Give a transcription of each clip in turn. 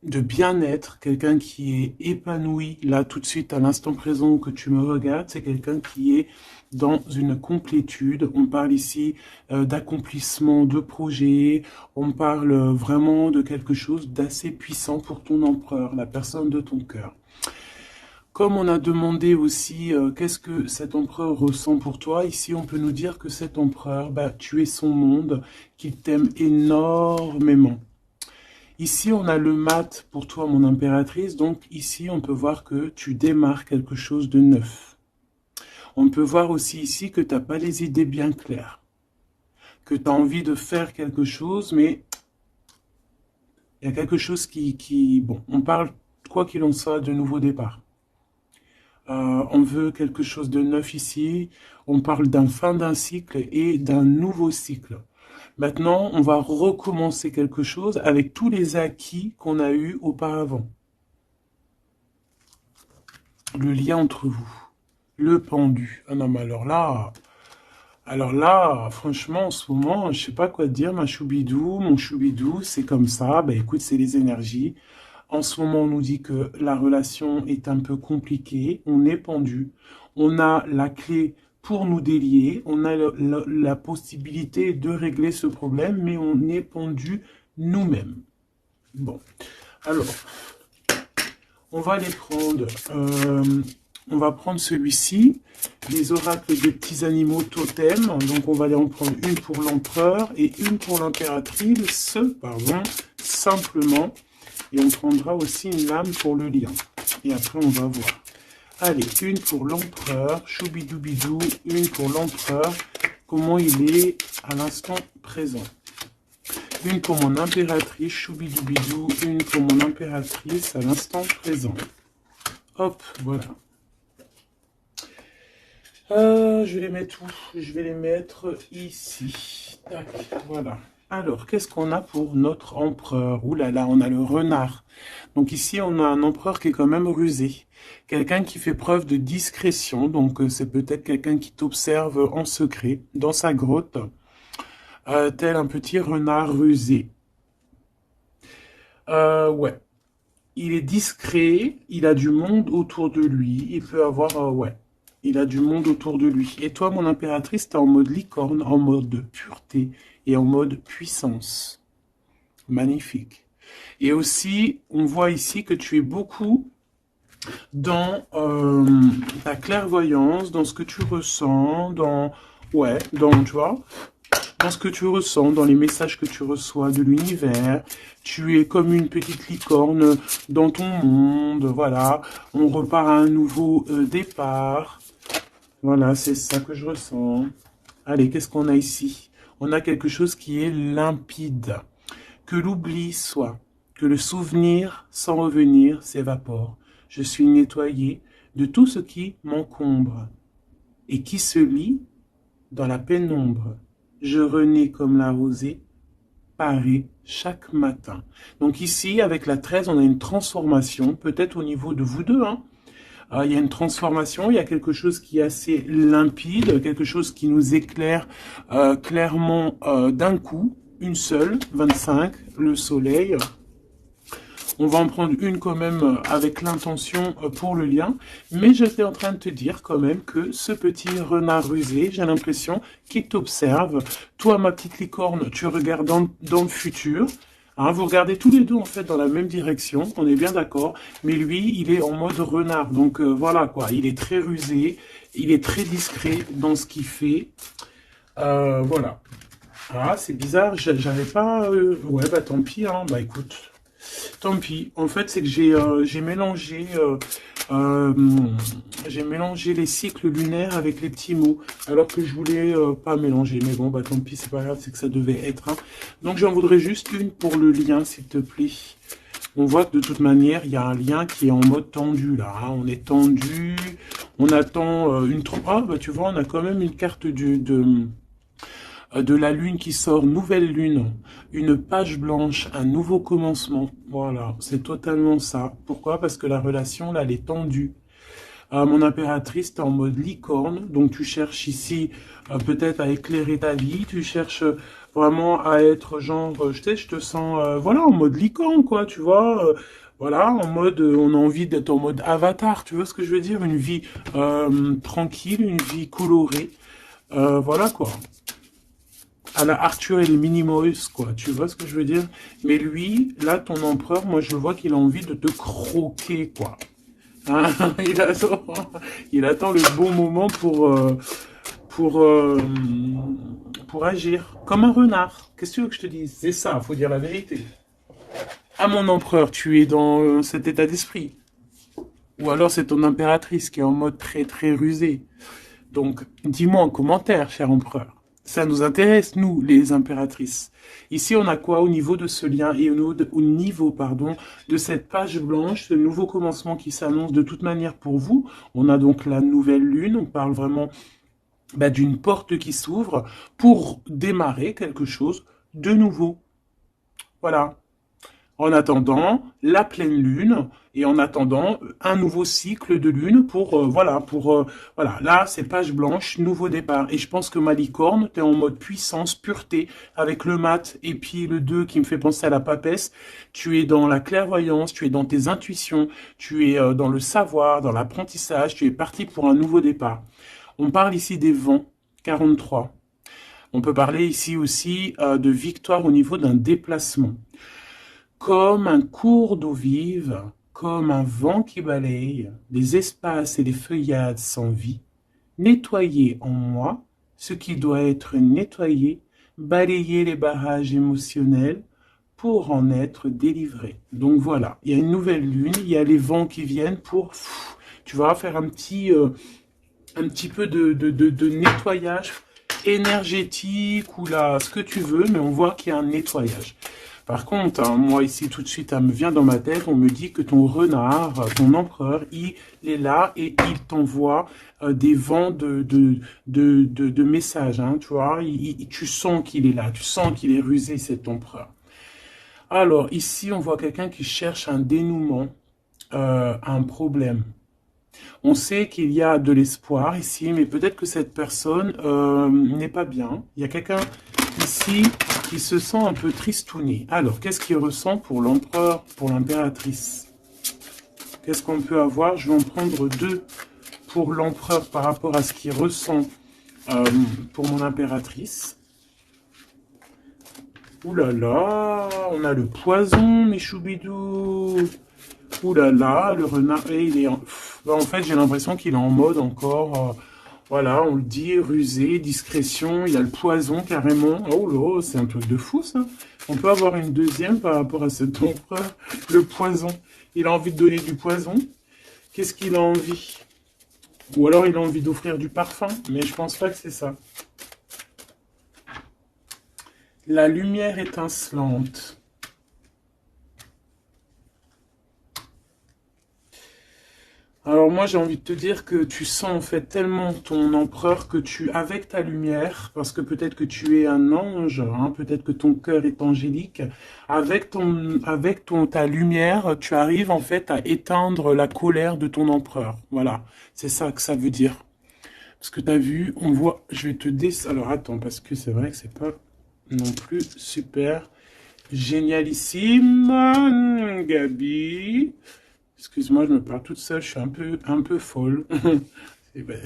de bien-être, quelqu'un qui est épanoui, là tout de suite à l'instant présent que tu me regardes, c'est quelqu'un qui est dans une complétude. On parle ici d'accomplissement de projet, on parle vraiment de quelque chose d'assez puissant pour ton empereur, la personne de ton cœur. Comme on a demandé aussi qu'est-ce que cet empereur ressent pour toi, ici on peut nous dire que cet empereur, bah, tu es son monde, qu'il t'aime énormément. Ici, on a le mat pour toi, mon impératrice. Donc ici, on peut voir que tu démarres quelque chose de neuf. On peut voir aussi ici que tu n'as pas les idées bien claires. Que tu as envie de faire quelque chose, mais il y a quelque chose Bon, on parle, quoi qu'il en soit, de nouveau départ. On veut quelque chose de neuf ici. On parle d'un fin d'un cycle et d'un nouveau cycle. Maintenant, on va recommencer quelque chose avec tous les acquis qu'on a eus auparavant. Le lien entre vous, le pendu. Ah non, mais alors là, franchement, en ce moment, je sais pas quoi te dire, ma choubidou, mon choubidou, c'est comme ça. Ben écoute, c'est les énergies. En ce moment, on nous dit que la relation est un peu compliquée, on est pendu, on a la clé pour nous délier, on a la possibilité de régler ce problème, mais on est pendu nous-mêmes. Bon, alors, on va les prendre. On va prendre celui-ci, les oracles des petits animaux totems. Donc on va aller en prendre une pour l'empereur et une pour l'impératrice, pardon, simplement. Et on prendra aussi une lame pour le lion. Et après on va voir. Allez, une pour l'empereur, choubidoubidou, une pour l'empereur, comment il est à l'instant présent. Une pour mon impératrice, choubidoubidou, une pour mon impératrice à l'instant présent. Hop, voilà. Je vais les mettre où? Je vais les mettre ici. Tac, voilà. Alors, qu'est-ce qu'on a pour notre empereur? Ouh là là, on a le renard. Donc ici, on a un empereur qui est quand même rusé. Quelqu'un qui fait preuve de discrétion. Donc, c'est peut-être quelqu'un qui t'observe en secret, dans sa grotte, tel un petit renard rusé. Ouais. Il est discret, il a du monde autour de lui. Il peut avoir, ouais. Il a du monde autour de lui. Et toi, mon impératrice, t'es en mode licorne, en mode pureté et en mode puissance. Magnifique. Et aussi, on voit ici que tu es beaucoup dans ta clairvoyance, dans ce que tu ressens, ouais, tu vois, dans ce que tu ressens, dans les messages que tu reçois de l'univers. Tu es comme une petite licorne dans ton monde, voilà. On repart à un nouveau départ. Voilà, c'est ça que je ressens. Allez, qu'est-ce qu'on a ici? On a quelque chose qui est limpide. Que l'oubli soit, que le souvenir sans revenir s'évapore. Je suis nettoyé de tout ce qui m'encombre et qui se lie dans la pénombre. Je renais comme la rosée, parée chaque matin. Donc ici, avec la 13, on a une transformation, peut-être au niveau de vous deux, hein. Il y a une transformation, il y a quelque chose qui est assez limpide, quelque chose qui nous éclaire clairement d'un coup, une seule, 25, le soleil. On va en prendre une quand même avec l'intention pour le lien. Mais j'étais en train de te dire quand même que ce petit renard rusé, j'ai l'impression qu'il t'observe. Toi, ma petite licorne, tu regardes dans le futur. Hein, vous regardez tous les deux en fait dans la même direction, on est bien d'accord. Mais lui, il est en mode renard. Donc voilà quoi, il est très rusé, il est très discret dans ce qu'il fait. Voilà. Ah, c'est bizarre, j'avais pas... Ouais, bah tant pis, hein. Bah écoute... Tant pis. En fait, c'est que euh, j'ai mélangé les cycles lunaires avec les petits mots, alors que je voulais pas mélanger. Mais bon, bah tant pis, c'est pas grave, c'est que ça devait être. Hein. Donc j'en voudrais juste une pour le lien, s'il te plaît. On voit que de toute manière, il y a un lien qui est en mode tendu là. Hein. On est tendu, on attend une... Ah, bah tu vois, on a quand même une carte de la lune qui sort, nouvelle lune, une page blanche, un nouveau commencement. Voilà, c'est totalement ça. Pourquoi? Parce que la relation, là, elle est tendue. Mon impératrice, t'es en mode licorne, donc tu cherches ici peut-être à éclairer ta vie, tu cherches vraiment à être genre, je sais, je te sens, voilà, en mode licorne, quoi, tu vois. Voilà, en mode, on a envie d'être en mode avatar, tu vois ce que je veux dire? Une vie tranquille, une vie colorée. Voilà, quoi. À la Arthur et les Minimoys, quoi. Tu vois ce que je veux dire? Mais lui, là, ton empereur, moi, je vois qu'il a envie de te croquer, quoi. Hein, il attend le bon moment pour, euh, pour agir. Comme un renard. Qu'est-ce que tu veux que je te dise? C'est ça, faut dire la vérité. Ah, mon empereur, tu es dans cet état d'esprit. Ou alors c'est ton impératrice qui est en mode très très rusé. Donc, dis-moi en commentaire, cher empereur. Ça nous intéresse, nous, les impératrices. Ici, on a quoi au niveau de ce lien et au niveau, pardon, de cette page blanche, ce nouveau commencement qui s'annonce de toute manière pour vous. On a donc la nouvelle lune, on parle vraiment d'une porte qui s'ouvre pour démarrer quelque chose de nouveau. Voilà. En attendant la pleine lune et en attendant un nouveau cycle de lune pour voilà, là c'est page blanche, nouveau départ. Et je pense que ma licorne, t'es en mode puissance, pureté, avec le mat et puis le 2 qui me fait penser à la papesse. Tu es dans la clairvoyance, tu es dans tes intuitions, tu es dans le savoir, dans l'apprentissage, tu es parti pour un nouveau départ. On parle ici des vents, 43. On peut parler ici aussi de victoire au niveau d'un déplacement. Comme un cours d'eau vive, comme un vent qui balaye les espaces et les feuillades sans vie, nettoyer en moi ce qui doit être nettoyé, balayer les barrages émotionnels pour en être délivré. Donc voilà, il y a une nouvelle lune, il y a les vents qui viennent pour, tu vas faire un petit peu de nettoyage énergétique ou là, ce que tu veux, mais on voit qu'il y a un nettoyage. Par contre, hein, moi ici tout de suite, ça me vient dans ma tête, on me dit que ton renard, ton empereur, il est là et il t'envoie des vents de messages, hein, tu vois, tu sens qu'il est là, tu sens qu'il est rusé, cet empereur. Alors ici, on voit quelqu'un qui cherche un dénouement, un problème. On sait qu'il y a de l'espoir ici, mais peut-être que cette personne n'est pas bien. Il y a quelqu'un ici qui se sent un peu tristouné. Alors, qu'est-ce qu'il ressent pour l'empereur, pour l'impératrice? Qu'est-ce qu'on peut avoir? Je vais en prendre deux pour l'empereur par rapport à ce qu'il ressent pour mon impératrice. Ouh là là, on a le poison, mes choubidous. Ouh là là, le renard, et il est en fait, j'ai l'impression qu'il est en mode encore, voilà, on le dit, rusé, discrétion, il y a le poison carrément. Oh là, c'est un truc de fou ça. On peut avoir une deuxième par rapport à cet empereur, le poison. Il a envie de donner du poison. Qu'est-ce qu'il a envie? Ou alors il a envie d'offrir du parfum, mais je pense pas que c'est ça. La lumière étincelante. Alors moi j'ai envie de te dire que tu sens en fait tellement ton empereur que tu, avec ta lumière, parce que peut-être que tu es un ange, hein, peut-être que ton cœur est angélique, ta lumière, tu arrives en fait à éteindre la colère de ton empereur. Voilà, c'est ça que ça veut dire. Parce que tu as vu, on voit, je vais te alors attends, parce que c'est vrai que c'est pas non plus super génialissime, Gabi. Excuse-moi, je me parle toute seule, je suis un peu folle.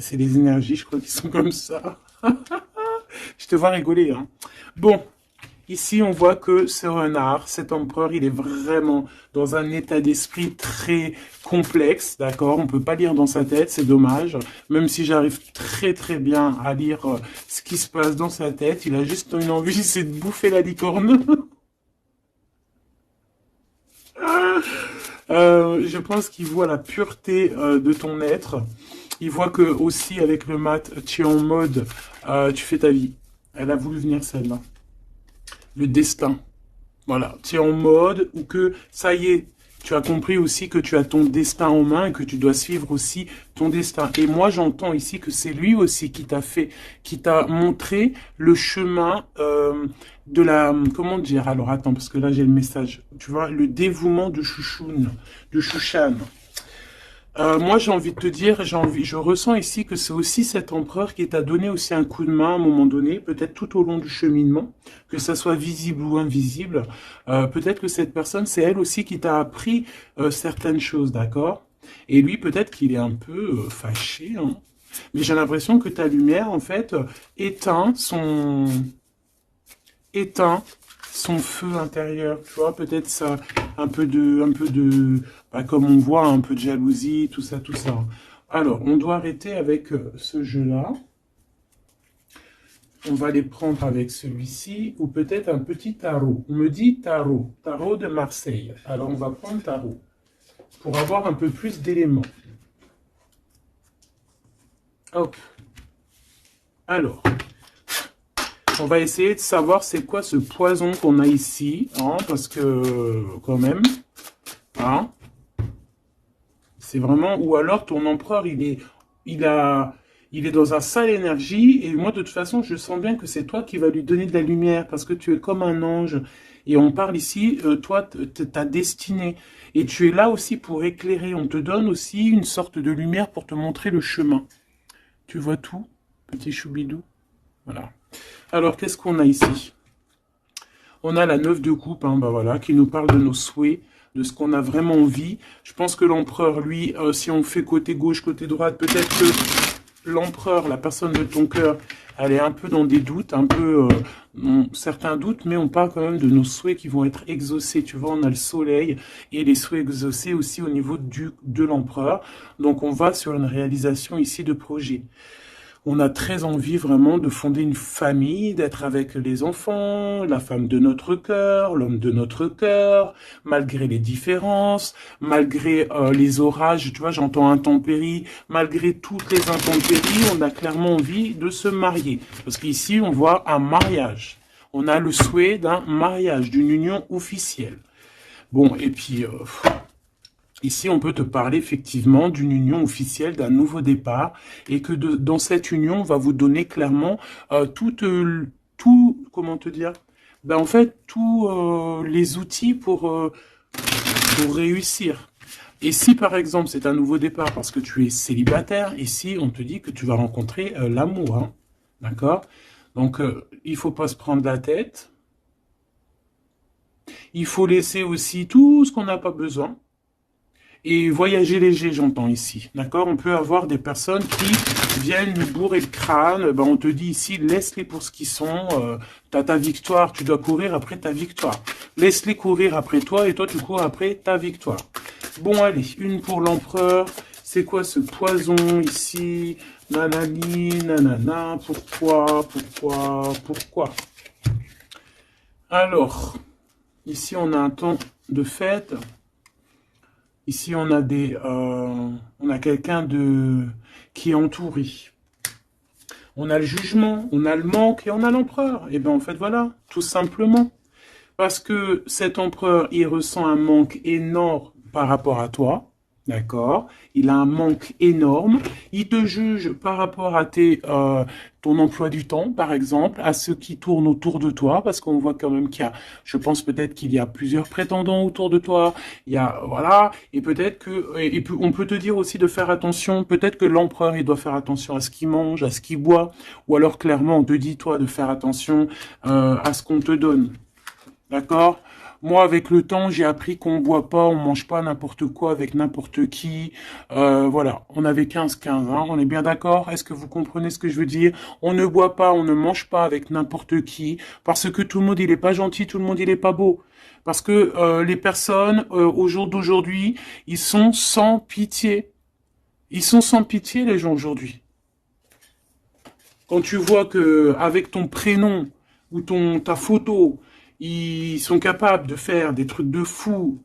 C'est les énergies, je crois, qui sont comme ça. Je te vois rigoler, hein. Bon, ici, on voit que ce renard, cet empereur, il est vraiment dans un état d'esprit très complexe, d'accord? On peut pas lire dans sa tête, c'est dommage. Même si j'arrive très très bien à lire ce qui se passe dans sa tête, il a juste une envie, c'est de bouffer la licorne. Je pense qu'il voit la pureté de ton être. Il voit que aussi avec le mat, tu es en mode, tu fais ta vie. Elle a voulu venir celle-là. Le destin. Voilà, tu es en mode où que ça y est, tu as compris aussi que tu as ton destin en main et que tu dois suivre aussi ton destin. Et moi, j'entends ici que c'est lui aussi qui t'a fait, qui t'a montré le chemin de la, comment dire, alors attends, parce que là j'ai le message, tu vois, le dévouement de Chouchoun, de Chouchan. Moi, j'ai envie de te dire, je ressens ici que c'est aussi cet empereur qui t'a donné aussi un coup de main à un moment donné, peut-être tout au long du cheminement, que ça soit visible ou invisible. Peut-être que cette personne, c'est elle aussi qui t'a appris certaines choses, d'accord? Et lui, peut-être qu'il est un peu fâché, hein. Mais j'ai l'impression que ta lumière, en fait, éteint son, éteint son feu intérieur, tu vois, peut-être ça, bah, comme on voit, un peu de jalousie, tout ça, tout ça. Alors, on doit arrêter avec ce jeu-là. On va les prendre avec celui-ci, ou peut-être un petit tarot. On me dit tarot, tarot de Marseille. Alors, on va prendre tarot, pour avoir un peu plus d'éléments. Hop. Alors, on va essayer de savoir c'est quoi ce poison qu'on a ici, hein, parce que, quand même, hein, c'est vraiment... Ou alors, ton empereur, il est dans un sale énergie, et moi, de toute façon, je sens bien que c'est toi qui vas lui donner de la lumière, parce que tu es comme un ange, et on parle ici, toi, ta destinée, et tu es là aussi pour éclairer, on te donne aussi une sorte de lumière pour te montrer le chemin. Tu vois tout, petit choubidou? Voilà. Alors, qu'est-ce qu'on a ici? On a la 9 de coupe, hein, bah voilà, qui nous parle de nos souhaits, de ce qu'on a vraiment envie. Je pense que l'empereur, lui, si on fait côté gauche, côté droite, peut-être que l'empereur, la personne de ton cœur, elle est un peu dans des doutes, un peu certains doutes, mais on parle quand même de nos souhaits qui vont être exaucés. Tu vois, on a le soleil et les souhaits exaucés aussi au niveau de l'empereur. Donc, on va sur une réalisation ici de projet. On a très envie vraiment de fonder une famille, d'être avec les enfants, la femme de notre cœur, l'homme de notre cœur, malgré les différences, malgré les orages, tu vois, j'entends intempéries, malgré toutes les intempéries, on a clairement envie de se marier. Parce qu'ici, on voit un mariage. On a le souhait d'un mariage, d'une union officielle. Bon, et puis... ici, on peut te parler effectivement d'une union officielle, d'un nouveau départ, et que dans cette union, on va vous donner clairement tout, comment te dire, ben en fait, tous les outils pour réussir. Et si par exemple c'est un nouveau départ parce que tu es célibataire, ici on te dit que tu vas rencontrer l'amour, hein, d'accord? Donc il faut pas se prendre la tête. Il faut laisser aussi tout ce qu'on n'a pas besoin. Et voyager léger, j'entends ici. D'accord? On peut avoir des personnes qui viennent nous bourrer le crâne. Ben, on te dit ici, laisse-les pour ce qu'ils sont. T'as ta victoire, tu dois courir après ta victoire. Laisse-les courir après toi et toi, tu cours après ta victoire. Bon, allez, une pour l'empereur. C'est quoi ce poison ici? Nanani, nanana. Pourquoi? Alors, ici, on a un temps de fête. Ici, on a quelqu'un qui est entouré. On a le jugement, on a le manque et on a l'empereur. Et bien, en fait, voilà, tout simplement. Parce que cet empereur, il ressent un manque énorme par rapport à toi. D'accord? Il a un manque énorme. Il te juge par rapport à ton emploi du temps, par exemple, à ceux qui tournent autour de toi, parce qu'on voit quand même je pense peut-être qu'il y a plusieurs prétendants autour de toi. Il y a, voilà, et peut-être on peut te dire aussi de faire attention. Peut-être que l'empereur, il doit faire attention à ce qu'il mange, à ce qu'il boit, ou alors clairement, on te dit toi de faire attention à ce qu'on te donne. D'accord? Moi, avec le temps, j'ai appris qu'on boit pas, on mange pas n'importe quoi avec n'importe qui. Voilà, on avait 15-15, hein, on est bien d'accord? Est-ce que vous comprenez ce que je veux dire? On ne boit pas, on ne mange pas avec n'importe qui, parce que tout le monde, il est pas gentil, tout le monde, il est pas beau. Parce que les personnes, au jour d'aujourd'hui, ils sont sans pitié. Ils sont sans pitié, les gens, aujourd'hui. Quand tu vois que avec ton prénom ou ta photo, ils sont capables de faire des trucs de fou,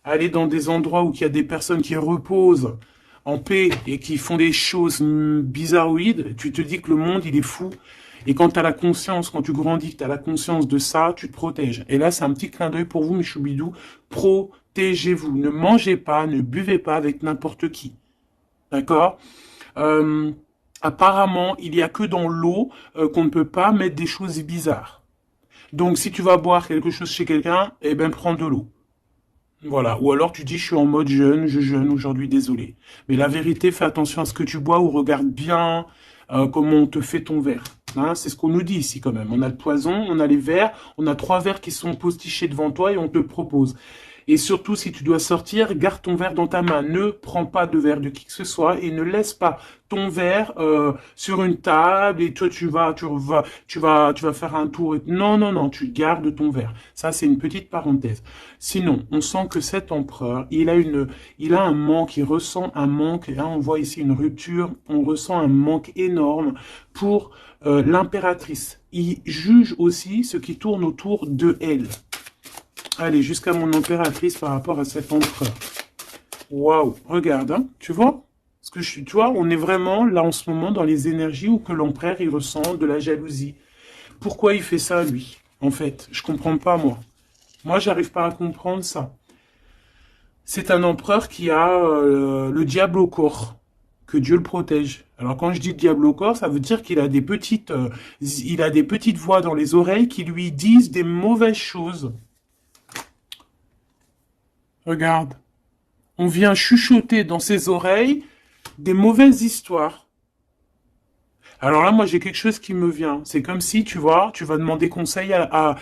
aller dans des endroits où il y a des personnes qui reposent en paix et qui font des choses bizarroïdes, tu te dis que le monde, il est fou. Et quand tu as la conscience, quand tu grandis, que tu as la conscience de ça, tu te protèges. Et là, c'est un petit clin d'œil pour vous, mes choubidous. Protégez-vous. Ne mangez pas, ne buvez pas avec n'importe qui. D'accord? Apparemment, il n'y a que dans l'eau qu'on ne peut pas mettre des choses bizarres. Donc, si tu vas boire quelque chose chez quelqu'un, eh ben, prends de l'eau. Voilà. Ou alors tu dis, je suis en mode jeûne, je jeûne aujourd'hui, désolé. Mais la vérité, fais attention à ce que tu bois ou regarde bien comment on te fait ton verre. Hein, c'est ce qu'on nous dit ici quand même. On a le poison, on a les verres, on a 3 verres qui sont postichés devant toi et on te propose. Et surtout, si tu dois sortir, garde ton verre dans ta main. Ne prends pas de verre de qui que ce soit et ne laisse pas ton verre sur une table et toi tu vas faire un tour. Non, non, non, tu gardes ton verre. Ça, c'est une petite parenthèse. Sinon, on sent que cet empereur, il a un manque, il ressent un manque. Et là, on voit ici une rupture. On ressent un manque énorme pour l'impératrice. Il juge aussi ce qui tourne autour de elle. Allez, jusqu'à mon impératrice par rapport à cet empereur. Waouh, regarde, hein, tu vois? Parce que tu vois, on est vraiment là en ce moment dans les énergies où que l'empereur il ressent de la jalousie. Pourquoi il fait ça lui? En fait, je comprends pas moi. Moi, j'arrive pas à comprendre ça. C'est un empereur qui a le diable au corps. Que Dieu le protège. Alors quand je dis diable au corps, ça veut dire qu'il a il a des petites voix dans les oreilles qui lui disent des mauvaises choses. Regarde. On vient chuchoter dans ses oreilles des mauvaises histoires. Alors là, moi, j'ai quelque chose qui me vient. C'est comme si, tu vois, tu vas demander conseil à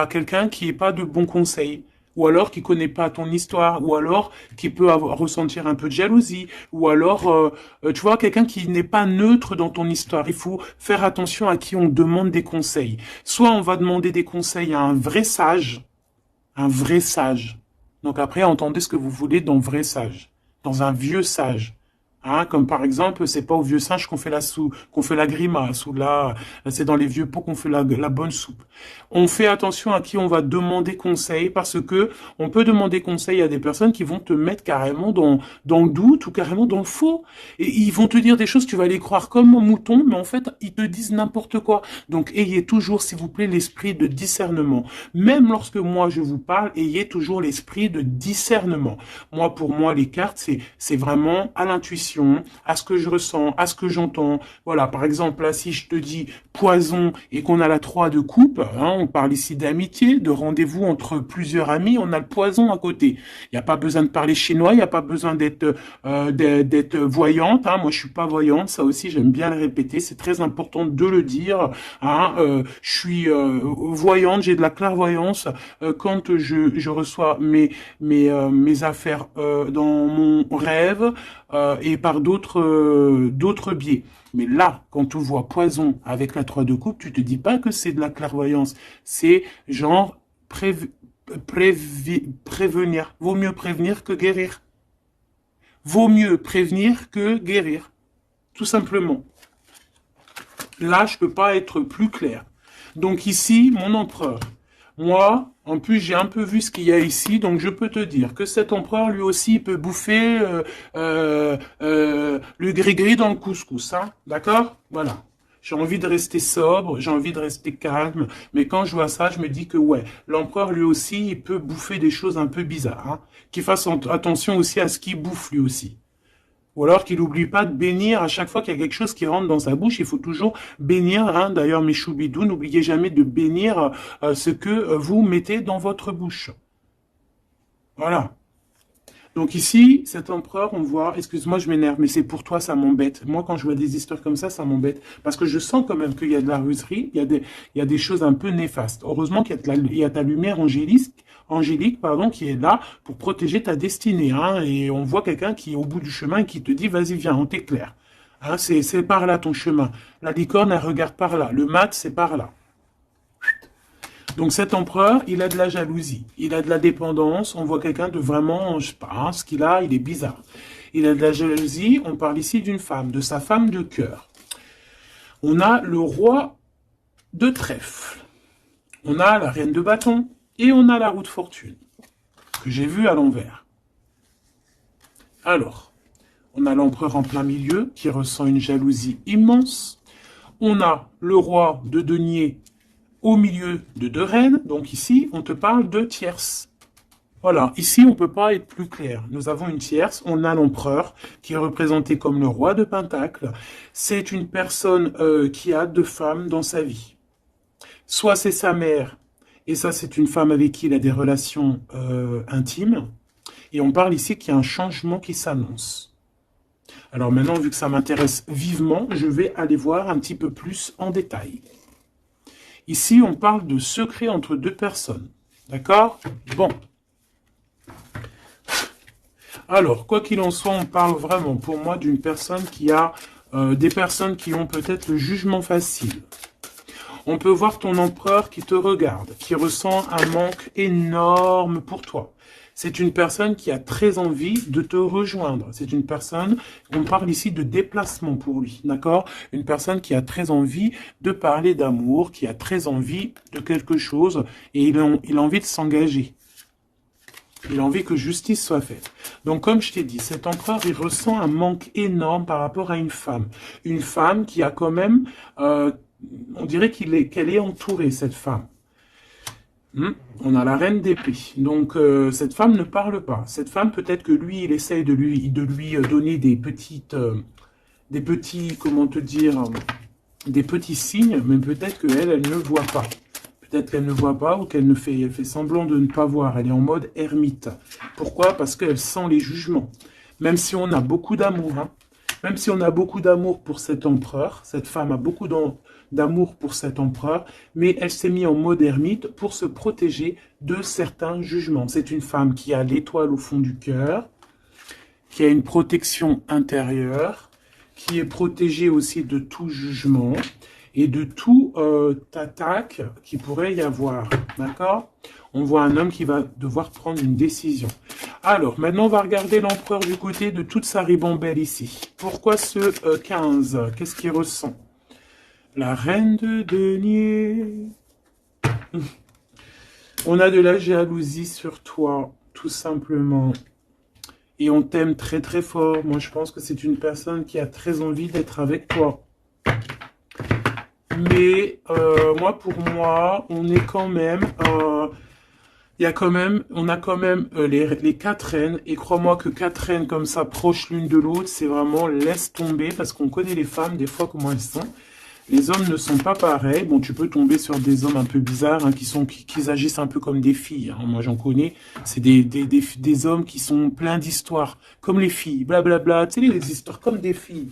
quelqu'un qui n'est pas de bons conseils. Ou alors qui connaît pas ton histoire, ou alors qui peut ressentir un peu de jalousie, ou alors, tu vois, quelqu'un qui n'est pas neutre dans ton histoire. Il faut faire attention à qui on demande des conseils. Soit on va demander des conseils à un vrai sage, un vrai sage. Donc après, entendez ce que vous voulez dans vrai sage, dans un vieux sage. Hein, comme par exemple, c'est pas au vieux singe qu'on fait la grimace, ou là, c'est dans les vieux pots qu'on fait la bonne soupe. On fait attention à qui on va demander conseil, parce que on peut demander conseil à des personnes qui vont te mettre carrément dans le doute ou carrément dans le faux. Et ils vont te dire des choses, tu vas les croire comme un mouton, mais en fait, ils te disent n'importe quoi. Donc, ayez toujours, s'il vous plaît, l'esprit de discernement. Même lorsque moi je vous parle, ayez toujours l'esprit de discernement. Moi, pour moi, les cartes, c'est vraiment à l'intuition, à ce que je ressens, à ce que j'entends. Voilà, par exemple, là, si je te dis poison et qu'on a la 3 de coupe, hein, on parle ici d'amitié, de rendez-vous entre plusieurs amis, on a le poison à côté. Il n'y a pas besoin de parler chinois, il n'y a pas besoin d'être voyante. Hein. Moi, je suis pas voyante, ça aussi, j'aime bien le répéter. C'est très important de le dire. Hein. Je suis voyante, j'ai de la clairvoyance quand je reçois mes affaires dans mon rêve et par d'autres biais. Mais là, quand tu vois poison avec la 3 de coupe, tu te dis pas que c'est de la clairvoyance. C'est genre prévenir. Vaut mieux prévenir que guérir. Vaut mieux prévenir que guérir. Tout simplement. Là, je peux pas être plus clair. Donc ici, mon empereur. Moi, en plus, j'ai un peu vu ce qu'il y a ici, donc je peux te dire que cet empereur, lui aussi, il peut bouffer le gris-gris dans le couscous, hein, d'accord? Voilà. J'ai envie de rester sobre, j'ai envie de rester calme, mais quand je vois ça, je me dis que ouais, l'empereur, lui aussi, il peut bouffer des choses un peu bizarres, hein, qu'il fasse attention aussi à ce qu'il bouffe, lui aussi. Ou alors qu'il n'oublie pas de bénir à chaque fois qu'il y a quelque chose qui rentre dans sa bouche. Il faut toujours bénir. Hein. D'ailleurs, mes choubidous, n'oubliez jamais de bénir ce que vous mettez dans votre bouche. Voilà. Donc ici, cet empereur, on voit, excuse-moi, je m'énerve, mais c'est pour toi, ça m'embête. Moi, quand je vois des histoires comme ça m'embête. Parce que je sens quand même qu'il y a de la ruserie, il y a des choses un peu néfastes. Heureusement il y a ta lumière angélique, pardon, qui est là pour protéger ta destinée. Hein, et on voit quelqu'un qui est au bout du chemin et qui te dit, vas-y, viens, on t'éclaire. Hein, c'est par là ton chemin. La licorne, elle regarde par là. Le mat, c'est par là. Donc cet empereur, il a de la jalousie, il a de la dépendance, on voit quelqu'un de vraiment, je sais pas, hein, ce qu'il a, il est bizarre. Il a de la jalousie, on parle ici d'une femme, de sa femme de cœur. On a le roi de trèfle, on a la reine de bâton et on a la roue de fortune, que j'ai vue à l'envers. Alors, on a l'empereur en plein milieu qui ressent une jalousie immense. On a le roi de denier au milieu de 2 reines, donc ici, on te parle de tierce. Voilà, ici, on ne peut pas être plus clair. Nous avons une tierce, on a l'empereur, qui est représenté comme le roi de Pentacle. C'est une personne qui a 2 femmes dans sa vie. Soit c'est sa mère, et ça, c'est une femme avec qui il a des relations intimes. Et on parle ici qu'il y a un changement qui s'annonce. Alors maintenant, vu que ça m'intéresse vivement, je vais aller voir un petit peu plus en détail. Ici, on parle de secret entre deux personnes. D'accord? Bon. Alors, quoi qu'il en soit, on parle vraiment, pour moi, d'une personne qui a... des personnes qui ont peut-être le jugement facile. On peut voir ton empereur qui te regarde, qui ressent un manque énorme pour toi. C'est une personne qui a très envie de te rejoindre. C'est une personne, on parle ici de déplacement pour lui, d'accord? Une personne qui a très envie de parler d'amour, qui a très envie de quelque chose, et il a envie de s'engager. Il a envie que justice soit faite. Donc, comme je t'ai dit, cet empereur, il ressent un manque énorme par rapport à une femme. Une femme qui a quand même, on dirait qu'elle est entourée, cette femme. On a la reine d'épée. Donc, cette femme ne parle pas. Cette femme, peut-être que lui, il essaye de lui donner des petits, comment te dire, des petits signes, mais peut-être qu'elle, elle ne voit pas. Peut-être qu'elle ne voit pas ou qu'elle fait semblant de ne pas voir. Elle est en mode ermite. Pourquoi? Parce qu'elle sent les jugements. Même si on a beaucoup d'amour, même si on a beaucoup d'amour pour cet empereur, cette femme a beaucoup d'amour pour cet empereur, mais elle s'est mise en mode ermite pour se protéger de certains jugements. C'est une femme qui a l'étoile au fond du cœur, qui a une protection intérieure, qui est protégée aussi de tout jugement, et de tout attaque qui pourrait y avoir, d'accord? On voit un homme qui va devoir prendre une décision. Alors, maintenant, on va regarder l'empereur du côté de toute sa ribambelle ici. Pourquoi ce 15? Qu'est-ce qu'il ressent? La reine de denier. On a de la jalousie sur toi, tout simplement. Et on t'aime très très fort. Moi, je pense que c'est une personne qui a très envie d'être avec toi. Mais pour moi, on est quand même, on a quand même les quatre reines. Et crois-moi que quatre reines comme ça, proches l'une de l'autre, c'est vraiment laisse tomber parce qu'on connaît les femmes des fois comment elles sont. Les hommes ne sont pas pareils. Bon, tu peux tomber sur des hommes un peu bizarres qui agissent un peu comme des filles. Moi, j'en connais. C'est des hommes qui sont pleins d'histoires, comme les filles, blablabla. Tu sais, les histoires comme des filles.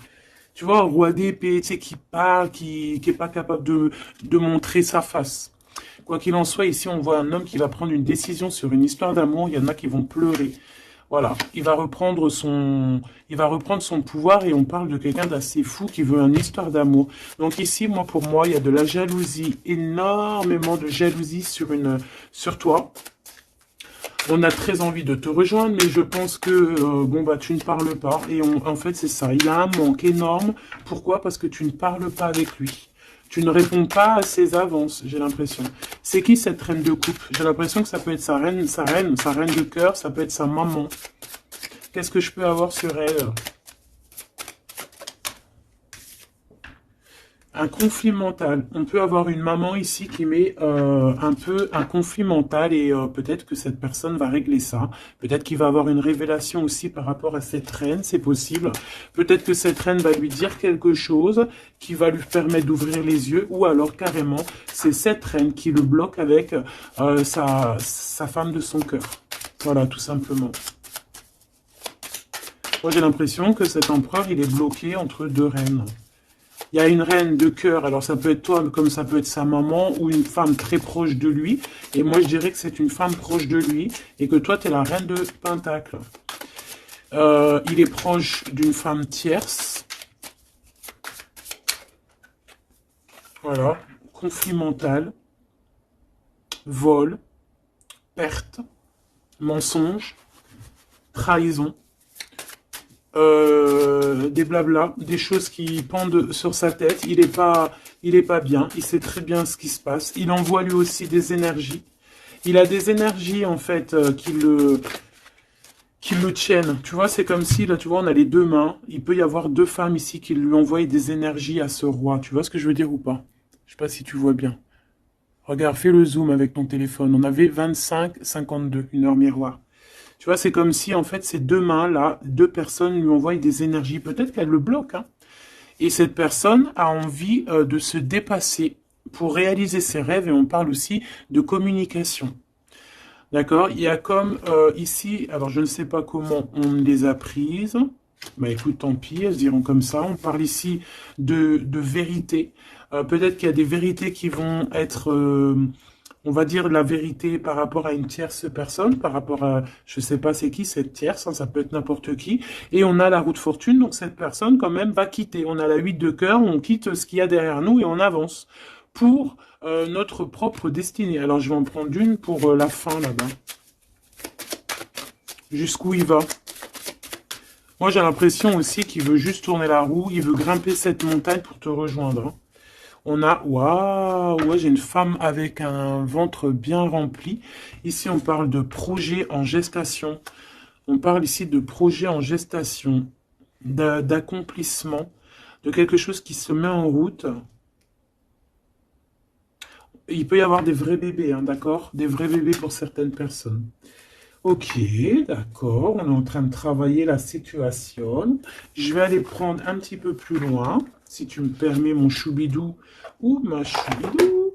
Tu vois, un roi d'épée, tu sais, qui parle, qui est pas capable de montrer sa face. Quoi qu'il en soit, ici, on voit un homme qui va prendre une décision sur une histoire d'amour. Il y en a qui vont pleurer. Voilà, il va reprendre son pouvoir et on parle de quelqu'un d'assez fou qui veut une histoire d'amour. Donc ici, pour moi, il y a de la jalousie, énormément de jalousie sur toi. On a très envie de te rejoindre, mais je pense que, tu ne parles pas. Et en fait, c'est ça. Il a un manque énorme. Pourquoi? Parce que tu ne parles pas avec lui. Tu ne réponds pas à ses avances, j'ai l'impression. C'est qui cette reine de coupe? J'ai l'impression que ça peut être sa reine de cœur, ça peut être sa maman. Qu'est-ce que je peux avoir sur elle? Un conflit mental. On peut avoir une maman ici qui met un peu un conflit mental et peut-être que cette personne va régler ça. Peut-être qu'il va avoir une révélation aussi par rapport à cette reine, c'est possible. Peut-être que cette reine va lui dire quelque chose qui va lui permettre d'ouvrir les yeux ou alors carrément c'est cette reine qui le bloque avec sa femme de son cœur. Voilà, tout simplement. Moi j'ai l'impression que cet empereur il est bloqué entre deux reines. Il y a une reine de cœur, alors ça peut être toi, comme ça peut être sa maman, ou une femme très proche de lui. Et moi, je dirais que c'est une femme proche de lui, et que toi, tu es la reine de Pentacle. Il est proche d'une femme tierce. Voilà. Conflit mental. Vol. Perte. Mensonge. Trahison. Des blabla, des choses qui pendent sur sa tête. Il est pas bien. Il sait très bien ce qui se passe. Il envoie lui aussi des énergies. Il a des énergies en fait qui le tiennent. Tu vois, c'est comme si là, tu vois, on a les deux mains. Il peut y avoir deux femmes ici qui lui envoient des énergies à ce roi. Tu vois ce que je veux dire ou pas? Je sais pas si tu vois bien. Regarde, fais le zoom avec ton téléphone. On avait 25-52, une heure miroir. Tu vois, c'est comme si, en fait, ces deux mains-là, deux personnes lui envoient des énergies. Peut-être qu'elle le bloque, hein. Et cette personne a envie de se dépasser pour réaliser ses rêves. Et on parle aussi de communication. D'accord? Il y a comme ici, alors je ne sais pas comment on les a prises. Bah écoute, tant pis, elles se diront comme ça. On parle ici de vérité. Peut-être qu'il y a des vérités qui vont être, on va dire, la vérité par rapport à une tierce personne, par rapport à, je sais pas c'est qui cette tierce, hein, ça peut être n'importe qui. Et on a la roue de fortune, donc cette personne quand même va quitter. On a la 8 de cœur, on quitte ce qu'il y a derrière nous et on avance pour notre propre destinée. Alors je vais en prendre une pour la fin là-bas. Jusqu'où il va? Moi j'ai l'impression aussi qu'il veut juste tourner la roue, il veut grimper cette montagne pour te rejoindre, hein. On a, waouh, ouais, j'ai une femme avec un ventre bien rempli. Ici on parle de projet en gestation. On parle ici de projet en gestation, d'accomplissement, de quelque chose qui se met en route. Il peut y avoir des vrais bébés, hein, d'accord? Des vrais bébés pour certaines personnes. Ok, d'accord. On est en train de travailler la situation. Je vais aller prendre un petit peu plus loin, si tu me permets, mon choubidou ou ma choubidou.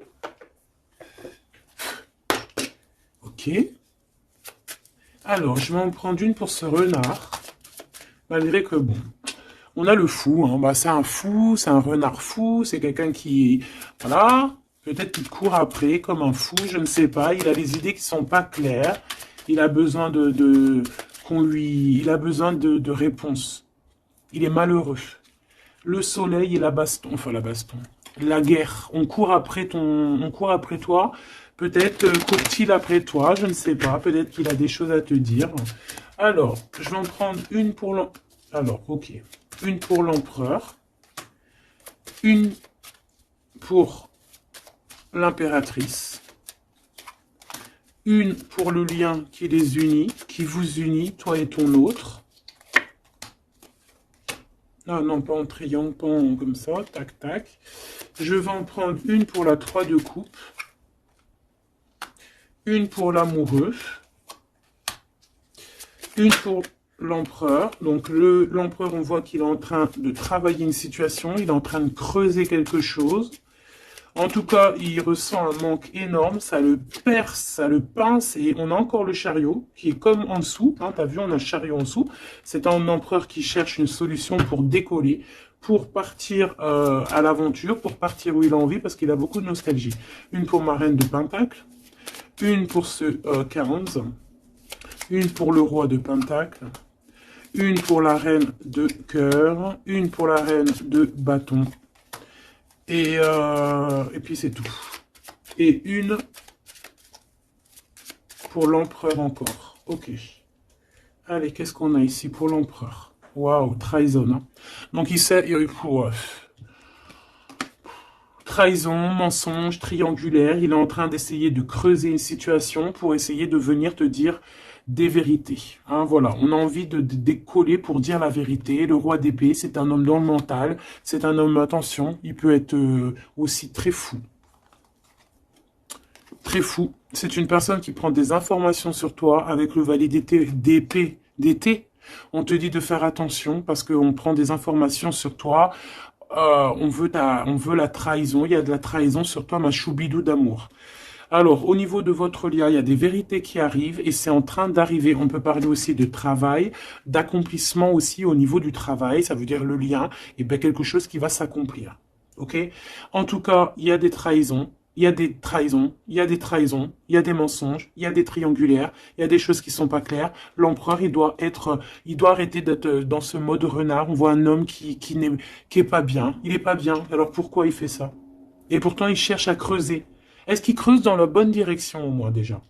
Ok. Alors, je vais en prendre une pour ce renard. Malgré que, bon, on a le fou, hein. Bah, c'est un fou, c'est un renard fou, c'est quelqu'un qui, voilà, peut-être qu'il court après comme un fou, je ne sais pas. Il a des idées qui sont pas claires. Il a besoin qu'on lui, il a besoin de réponses. Il est malheureux. Le soleil et la baston, enfin la baston, la guerre. On court après toi. Peut-être court-il après toi, je ne sais pas. Peut-être qu'il a des choses à te dire. Alors, je vais en prendre une pour l'empereur. Alors, ok. Une pour l'empereur. Une pour l'impératrice. Une pour le lien qui les unit, qui vous unit, toi et ton autre. Ah non, pas en triangle, pas en, comme ça, tac, tac. Je vais en prendre une pour la 3 de coupe. Une pour l'amoureux. Une pour l'empereur. Donc l'empereur, on voit qu'il est en train de travailler une situation, il est en train de creuser quelque chose. En tout cas, il ressent un manque énorme, ça le perce, ça le pince, et on a encore le chariot, qui est comme en dessous, hein, t'as vu, on a le chariot en dessous. C'est un empereur qui cherche une solution pour décoller, pour partir à l'aventure, pour partir où il a envie, parce qu'il a beaucoup de nostalgie. Une pour ma reine de Pentacle, une pour ce 15, une pour le roi de Pentacle, une pour la reine de cœur, une pour la reine de bâton, et puis c'est tout. Et une pour l'empereur encore. Ok. Allez, qu'est-ce qu'on a ici pour l'empereur? Waouh, trahison, hein. Donc il sait... trahison, mensonge, triangulaire. Il est en train d'essayer de creuser une situation pour essayer de venir te dire des vérités. Hein, voilà, on a envie de décoller pour dire la vérité. Le roi d'épée, c'est un homme dans le mental. C'est un homme, attention, il peut être aussi très fou. Très fou. C'est une personne qui prend des informations sur toi avec le valet d'épée d'été. On te dit de faire attention parce qu'on prend des informations sur toi. On veut la trahison. Il y a de la trahison sur toi, ma choubidou d'amour. Alors, au niveau de votre lien, il y a des vérités qui arrivent et c'est en train d'arriver. On peut parler aussi de travail, d'accomplissement aussi au niveau du travail. Ça veut dire le lien, et bien quelque chose qui va s'accomplir. Ok? En tout cas, il y a des trahisons. Il y a des trahisons, il y a des trahisons, il y a des mensonges, il y a des triangulaires, il y a des choses qui sont pas claires. L'empereur, il doit arrêter d'être dans ce mode renard. On voit un homme qui est pas bien. Il est pas bien. Alors pourquoi il fait ça? Et pourtant, il cherche à creuser. Est-ce qu'il creuse dans la bonne direction au moins déjà?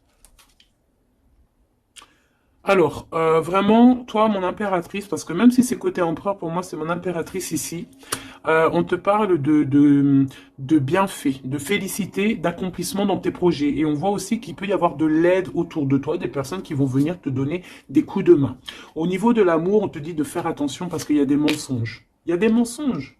Alors, vraiment, toi, mon impératrice, parce que même si c'est côté empereur, pour moi, c'est mon impératrice ici, on te parle de bienfaits, de félicité, d'accomplissement dans tes projets. Et on voit aussi qu'il peut y avoir de l'aide autour de toi, des personnes qui vont venir te donner des coups de main. Au niveau de l'amour, on te dit de faire attention parce qu'il y a des mensonges. Il y a des mensonges.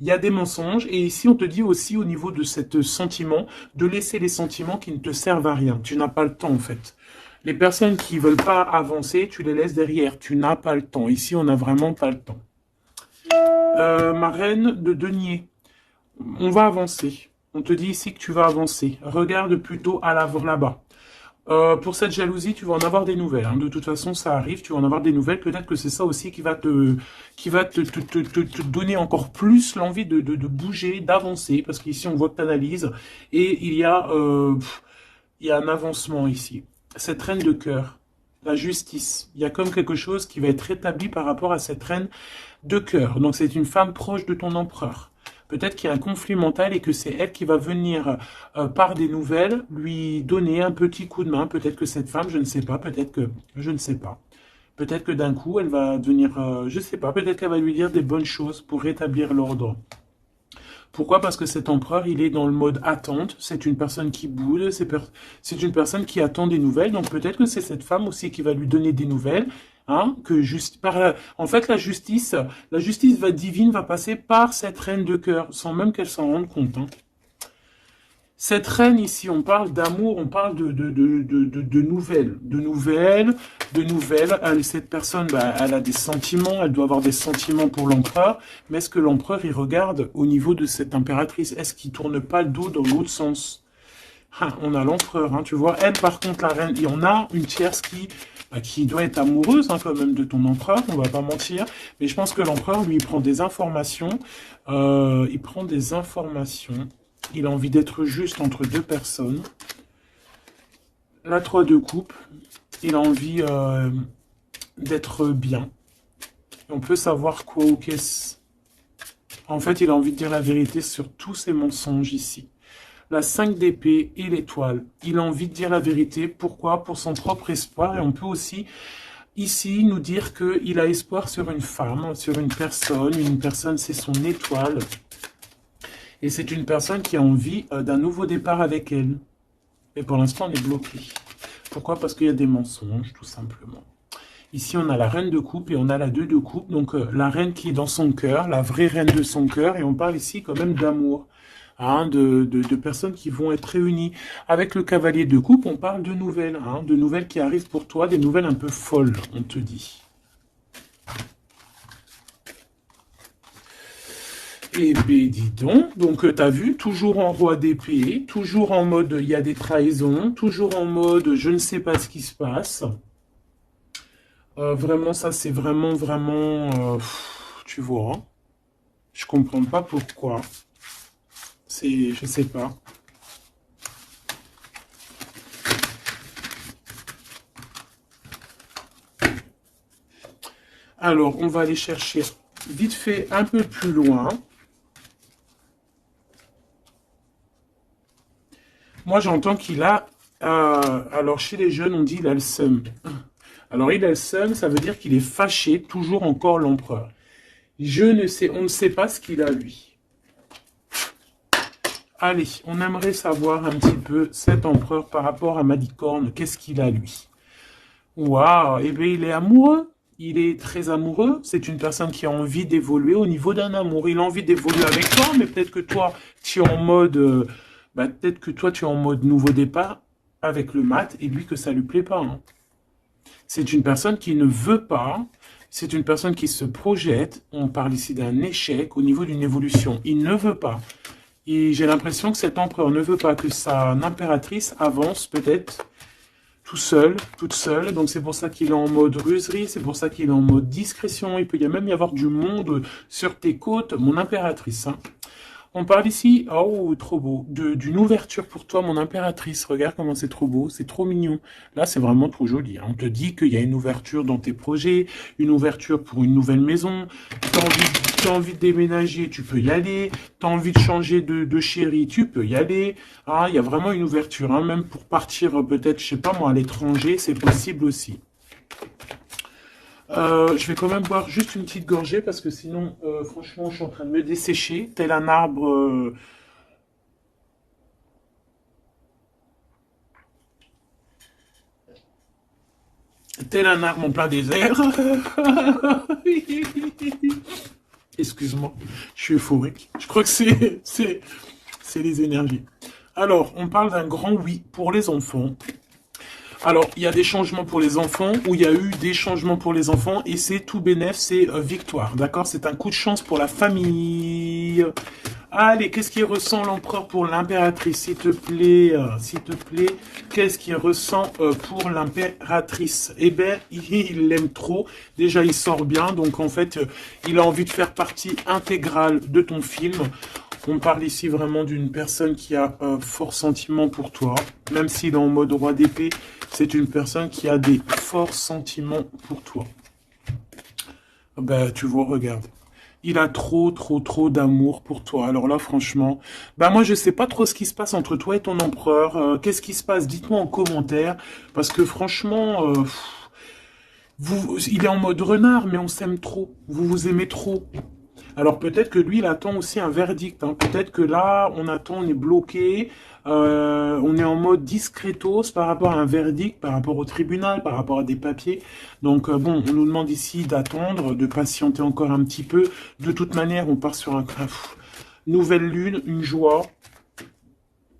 Il y a des mensonges. Et ici, on te dit aussi au niveau de cet sentiment, de laisser les sentiments qui ne te servent à rien. Tu n'as pas le temps, en fait. Les personnes qui veulent pas avancer, tu les laisses derrière. Tu n'as pas le temps. Ici, on n'a vraiment pas le temps. Ma reine de denier. On va avancer. On te dit ici que tu vas avancer. Regarde plutôt à l'avant là-bas. Pour cette jalousie, tu vas en avoir des nouvelles, hein. De toute façon, ça arrive, tu vas en avoir des nouvelles. Peut-être que c'est ça aussi qui va te donner encore plus l'envie de bouger, d'avancer, parce qu'ici, on voit que tu analyses, et il y a un avancement ici. Cette reine de cœur, la justice, il y a comme quelque chose qui va être rétabli par rapport à cette reine de cœur. Donc, c'est une femme proche de ton empereur. Peut-être qu'il y a un conflit mental et que c'est elle qui va venir, par des nouvelles, lui donner un petit coup de main. Peut-être que cette femme, je ne sais pas, peut-être que, je ne sais pas. Peut-être que d'un coup, elle va devenir, je ne sais pas, peut-être qu'elle va lui dire des bonnes choses pour rétablir l'ordre. Pourquoi? Parce que cet empereur, il est dans le mode attente. C'est une personne qui boude, c'est une personne qui attend des nouvelles. Donc peut-être que c'est cette femme aussi qui va lui donner des nouvelles. Hein, en fait, la justice divine va passer par cette reine de cœur, sans même qu'elle s'en rende compte. Hein. Cette reine ici, on parle d'amour, on parle de nouvelles, de nouvelles. Cette personne, bah, elle a des sentiments, elle doit avoir des sentiments pour l'empereur. Mais est-ce que l'empereur, il regarde au niveau de cette impératrice? Est-ce qu'il tourne pas le dos dans l'autre sens? Ah, on a l'empereur, hein, tu vois. Elle, par contre, la reine, et on a une tierce qui doit être amoureuse, hein, quand même, de ton empereur, on va pas mentir. Mais je pense que l'empereur, lui, il prend des informations. Il prend des informations. Il a envie d'être juste entre deux personnes. La 3 de coupe. Il a envie d'être bien. On peut savoir quoi ou qu'est-ce. En fait, il a envie de dire la vérité sur tous ses mensonges ici. La 5 d'épée et l'étoile. Il a envie de dire la vérité. Pourquoi? Pour son propre espoir. Et on peut aussi, ici, nous dire qu'il a espoir sur une femme, sur une personne. Une personne, c'est son étoile. Et c'est une personne qui a envie d'un nouveau départ avec elle. Et pour l'instant, on est bloqué. Pourquoi? Parce qu'il y a des mensonges, tout simplement. Ici, on a la reine de coupe et on a la 2 de coupe. Donc, la reine qui est dans son cœur, la vraie reine de son cœur. Et on parle ici quand même d'amour. Hein, de personnes qui vont être réunies. Avec le cavalier de coupe, on parle hein, de nouvelles qui arrivent pour toi, des nouvelles un peu folles, on te dit. Eh bien, dis donc t'as vu, toujours en roi d'épée, toujours en mode il y a des trahisons, toujours en mode je ne sais pas ce qui se passe. Vraiment, ça c'est vraiment, tu vois, hein. Je comprends pas pourquoi. Je sais pas. Alors, on va aller chercher vite fait un peu plus loin. Moi, j'entends qu'il a... alors, chez les jeunes, on dit il a le seum. Alors, il a le seum, ça veut dire qu'il est fâché, toujours encore l'empereur. Je ne sais, on ne sait pas ce qu'il a, lui. Allez, on aimerait savoir un petit peu cet empereur par rapport à Malicorne. Qu'est-ce qu'il a, lui? Waouh, eh bien, il est amoureux. Il est très amoureux. C'est une personne qui a envie d'évoluer au niveau d'un amour. Il a envie d'évoluer avec toi, mais peut-être que toi, tu es en mode... peut-être que toi, tu es en mode nouveau départ avec le mat et lui, que ça lui plaît pas. Hein. C'est une personne qui ne veut pas. C'est une personne qui se projette. On parle ici d'un échec au niveau d'une évolution. Il ne veut pas. Et j'ai l'impression que cet empereur ne veut pas que sa impératrice avance peut-être tout seul, toute seule. Donc c'est pour ça qu'il est en mode ruserie, c'est pour ça qu'il est en mode discrétion. Il peut même y avoir du monde sur tes côtes, mon impératrice. Hein. On parle ici, oh, trop beau, d'une ouverture pour toi, mon impératrice. Regarde comment c'est trop beau, c'est trop mignon. Là, c'est vraiment trop joli. Hein. On te dit qu'il y a une ouverture dans tes projets, une ouverture pour une nouvelle maison. T'as envie de déménager, tu peux y aller. T'as envie de changer de chérie, tu peux y aller. Ah, il y a vraiment une ouverture, hein. Même pour partir peut-être, je sais pas moi, à l'étranger, c'est possible aussi. Je vais quand même boire juste une petite gorgée parce que sinon, franchement, je suis en train de me dessécher, tel un arbre. Tel un arbre en plein désert. Excuse-moi, je suis euphorique. Je crois que c'est les énergies. Alors, on parle d'un grand oui pour les enfants. Alors, il y a des changements pour les enfants, ou il y a eu des changements pour les enfants, et c'est tout bénef, c'est victoire, d'accord? C'est un coup de chance pour la famille. Allez, qu'est-ce qu'il ressent l'empereur pour l'impératrice, s'il te plaît, qu'est-ce qu'il ressent pour l'impératrice? Eh bien, il l'aime trop. Déjà, il sort bien, donc en fait, il a envie de faire partie intégrale de ton film. On parle ici vraiment d'une personne qui a fort sentiment pour toi, même s'il est en mode roi d'épée, c'est une personne qui a des forts sentiments pour toi. Ben, tu vois, regarde. Il a trop d'amour pour toi. Alors là, franchement, bah moi, je sais pas trop ce qui se passe entre toi et ton empereur. Qu'est-ce qui se passe? Dites-moi en commentaire. Parce que franchement, il est en mode renard, mais on s'aime trop. Vous vous aimez trop. Alors peut-être que lui, il attend aussi un verdict. Hein. Peut-être que là, on attend, on est bloqué, on est en mode discretos par rapport à un verdict, par rapport au tribunal, par rapport à des papiers. Donc bon, on nous demande ici d'attendre, de patienter encore un petit peu. De toute manière, on part sur un nouvelle lune, une joie.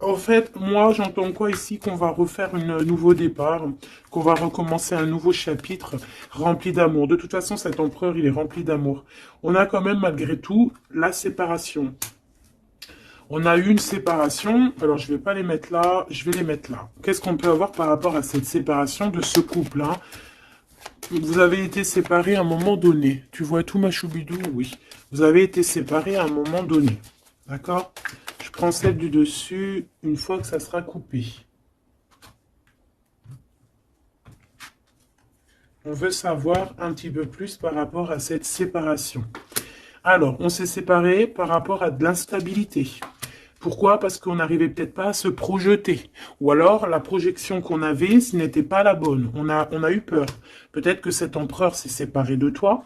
En fait, moi, j'entends quoi ici? Qu'on va refaire un nouveau départ, qu'on va recommencer un nouveau chapitre rempli d'amour. De toute façon, cet empereur, il est rempli d'amour. On a quand même, malgré tout, la séparation. On a eu une séparation. Alors, je vais pas les mettre là, je vais les mettre là. Qu'est-ce qu'on peut avoir par rapport à cette séparation de ce couple-là? Vous avez été séparés à un moment donné. Tu vois tout, ma choubidou? Oui. Vous avez été séparés à un moment donné. D'accord? Je prends celle du dessus une fois que ça sera coupé. On veut savoir un petit peu plus par rapport à cette séparation. Alors, on s'est séparés par rapport à de l'instabilité. Pourquoi? Parce qu'on n'arrivait peut-être pas à se projeter. Ou alors, la projection qu'on avait, ce n'était pas la bonne. On a eu peur. Peut-être que cet empereur s'est séparé de toi.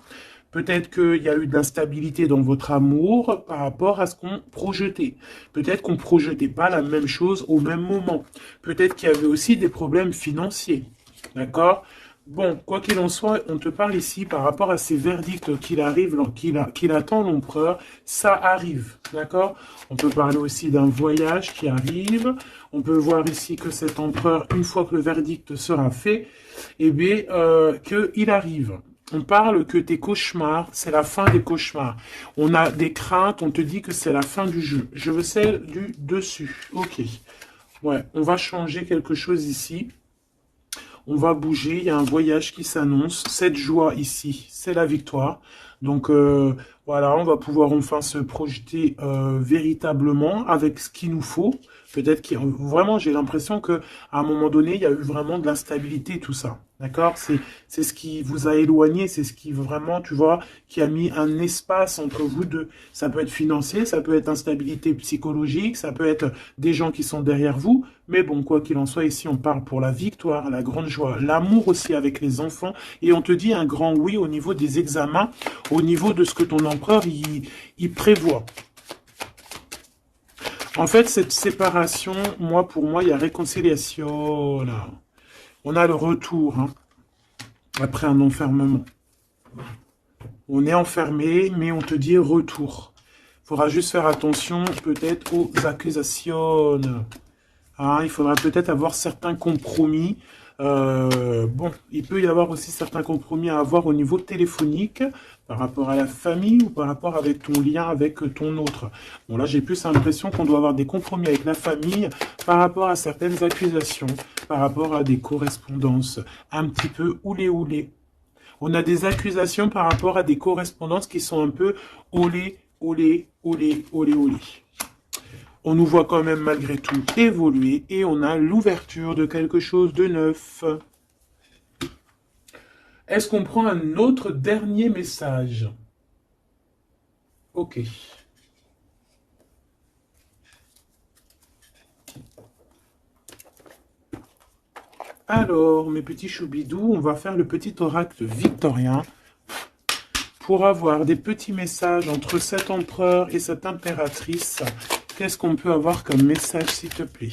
Peut-être qu'il y a eu de l'instabilité dans votre amour par rapport à ce qu'on projetait. Peut-être qu'on ne projetait pas la même chose au même moment. Peut-être qu'il y avait aussi des problèmes financiers. D'accord? Bon, quoi qu'il en soit, on te parle ici par rapport à ces verdicts qu'il attend l'empereur. Ça arrive, d'accord? On peut parler aussi d'un voyage qui arrive. On peut voir ici que cet empereur, une fois que le verdict sera fait, eh bien, qu'il arrive. On parle que tes cauchemars, c'est la fin des cauchemars. On a des craintes, on te dit que c'est la fin du jeu. Je veux celle du dessus. Ok. Ouais, on va changer quelque chose ici. On va bouger, il y a un voyage qui s'annonce. Cette joie ici, c'est la victoire. Donc voilà, on va pouvoir enfin se projeter véritablement avec ce qu'il nous faut. Peut-être que vraiment, j'ai l'impression que à un moment donné, il y a eu vraiment de l'instabilité, tout ça. D'accord? C'est ce qui vous a éloigné, c'est ce qui vraiment, tu vois, qui a mis un espace entre vous deux. Ça peut être financier, ça peut être instabilité psychologique, ça peut être des gens qui sont derrière vous. Mais bon, quoi qu'il en soit, ici, on parle pour la victoire, la grande joie, l'amour aussi avec les enfants. Et on te dit un grand oui au niveau des examens, au niveau de ce que ton empereur, il prévoit. En fait, cette séparation, pour moi, il y a réconciliation. Là. On a le retour, hein, après un enfermement. On est enfermé, mais on te dit retour. Il faudra juste faire attention, peut-être, aux accusations. Hein, il faudra peut-être avoir certains compromis. Bon, il peut y avoir aussi certains compromis à avoir au niveau téléphonique, par rapport à la famille ou par rapport avec ton lien avec ton autre. Bon, là, j'ai plus l'impression qu'on doit avoir des compromis avec la famille par rapport à certaines accusations, par rapport à des correspondances un petit peu oulé. On a des accusations par rapport à des correspondances qui sont un peu olé. On nous voit quand même malgré tout évoluer et on a l'ouverture de quelque chose de neuf. Est-ce qu'on prend un autre dernier message? Ok. Alors, mes petits choubidous, on va faire le petit oracle victorien pour avoir des petits messages entre cet empereur et cette impératrice. Qu'est-ce qu'on peut avoir comme message, s'il te plaît?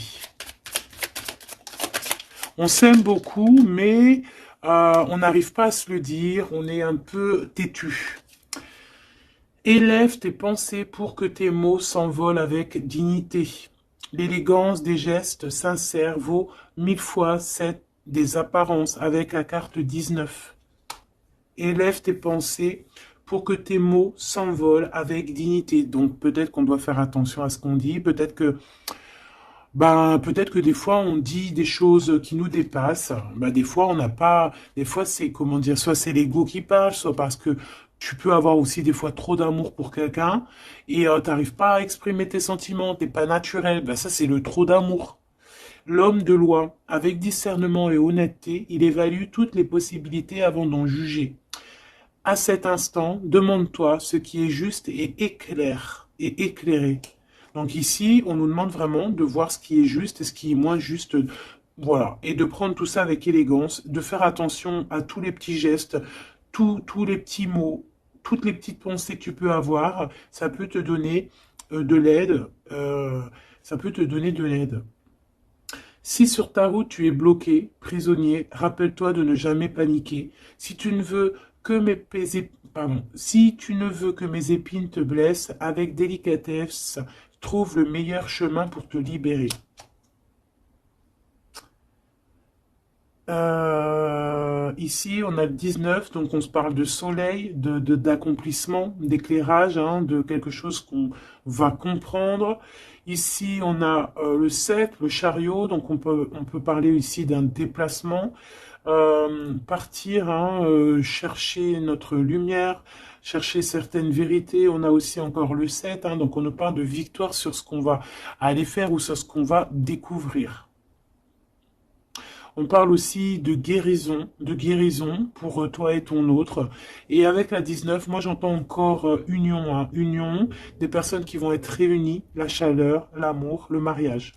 On s'aime beaucoup, mais on n'arrive pas à se le dire. On est un peu têtu. Élève tes pensées pour que tes mots s'envolent avec dignité. L'élégance des gestes sincères vaut 1000 fois celle des apparences avec la carte 19. Élève tes pensées pour que tes mots s'envolent avec dignité. Donc peut-être qu'on doit faire attention à ce qu'on dit, peut-être que des fois on dit des choses qui nous dépassent. Des fois on n'a pas, des fois c'est comment dire, soit c'est l'ego qui parle, soit parce que tu peux avoir aussi des fois trop d'amour pour quelqu'un et t'arrives pas à exprimer tes sentiments, t'es pas naturel. Ça c'est le trop d'amour. L'homme de loi, avec discernement et honnêteté, il évalue toutes les possibilités avant d'en juger. À cet instant, demande-toi ce qui est juste et éclaire et éclairé. Donc ici, on nous demande vraiment de voir ce qui est juste et ce qui est moins juste. Voilà. Et de prendre tout ça avec élégance, de faire attention à tous les petits gestes, tous les petits mots, toutes les petites pensées que tu peux avoir. Ça peut te donner de l'aide. Ça peut te donner de l'aide. Si sur ta route tu es bloqué, prisonnier, rappelle-toi de ne jamais paniquer. Si tu ne veux que si tu ne veux que mes épines te blessent, avec délicatesse, trouve le meilleur chemin pour te libérer. Ici, on a le 19, donc on se parle de soleil, d'accomplissement, d'éclairage, hein, de quelque chose qu'on va comprendre. Ici, on a le 7, le chariot, donc on peut parler ici d'un déplacement, partir, hein, chercher notre lumière, chercher certaines vérités. On a aussi encore le 7, hein, donc on nous parle de victoire sur ce qu'on va aller faire ou sur ce qu'on va découvrir. On parle aussi de guérison pour toi et ton autre. Et avec la 19, moi j'entends encore union, hein, union, des personnes qui vont être réunies, la chaleur, l'amour, le mariage.